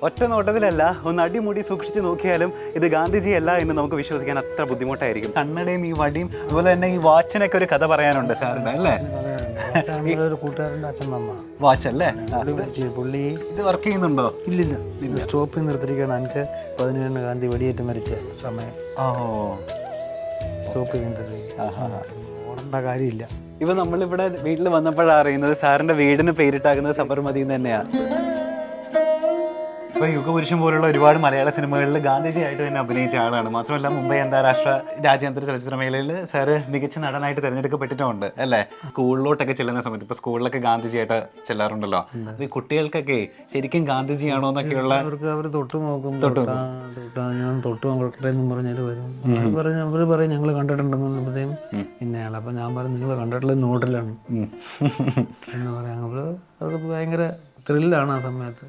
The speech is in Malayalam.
ഒറ്റ നോട്ടത്തിലല്ല, ഒന്ന് അടിമുടി സൂക്ഷിച്ച് നോക്കിയാലും ഇത് ഗാന്ധിജി അല്ല എന്ന് നമുക്ക് വിശ്വസിക്കാൻ അത്ര ബുദ്ധിമുട്ടായിരിക്കും. കണ്ണടയും ഈ വടിയും അതുപോലെ തന്നെ ഈ വാച്ചിനൊക്കെ ഒരു കഥ പറയാനുണ്ട് സാറിന്റെ അല്ലേ? ഒരു കൂട്ടുകാരൻ്റെ അച്ഛൻ തന്ന വാച്ച് അല്ലേ? പുള്ളി ഇത് വർക്ക് ചെയ്യുന്നുണ്ടോ? ഇല്ലില്ല, സ്റ്റോപ്പിൽ നിർത്തിയിരിക്കുകയാണ്. 5/17 ഗാന്ധി വെടിയേറ്റ് മരിച്ച സമയം സ്റ്റോപ്പ് ചെയ്തിട്ട് ഓടേണ്ട കാര്യമില്ല. ഇപ്പൊ നമ്മളിവിടെ വീട്ടിൽ വന്നപ്പോഴാണ് അറിയുന്നത് സാറിന്റെ വീടിന് പേരിട്ടാക്കുന്നത് സബർമതി തന്നെയാണ്. ഇപ്പൊ യുഗപുരുഷൻ പോലുള്ള ഒരുപാട് മലയാള സിനിമകളിൽ ഗാന്ധിജിയായിട്ട് തന്നെ അഭിനയിച്ച ആളാണ്. മാത്രമല്ല മുംബൈ അന്താരാഷ്ട്ര രാജ്യാന്തര ചലച്ചിത്രമേളയിൽ സാറ് മികച്ച നടനായിട്ട് തിരഞ്ഞെടുക്കപ്പെട്ടിട്ടുണ്ട് അല്ലേ? സ്കൂളിലോട്ടൊക്കെ ചെല്ലുന്ന സമയത്ത് ഇപ്പൊ സ്കൂളിലൊക്കെ ഗാന്ധിജിയായിട്ട് ചെല്ലാറുണ്ടല്ലോ. ഈ കുട്ടികൾക്കൊക്കെ ശരിക്കും ഗാന്ധിജിയാണോ എന്നൊക്കെയുള്ള അവർ തൊട്ട് നോക്കും. ഞാൻ തൊട്ട് നോക്കട്ടെ എന്നും പറഞ്ഞാൽ വരും. അവർ പറയും ഞങ്ങൾ കണ്ടിട്ടുണ്ടെന്നുള്ളപ്പോഴത്തേക്കും ഇന്നയാൾ. അപ്പൊ ഞാൻ പറയും നിങ്ങൾ കണ്ടിട്ടുള്ള നോട്ടിലാണ് എന്ന് പറയാം. അവർക്ക് ഭയങ്കര ത്രില്ലാണ് ആ സമയത്ത്.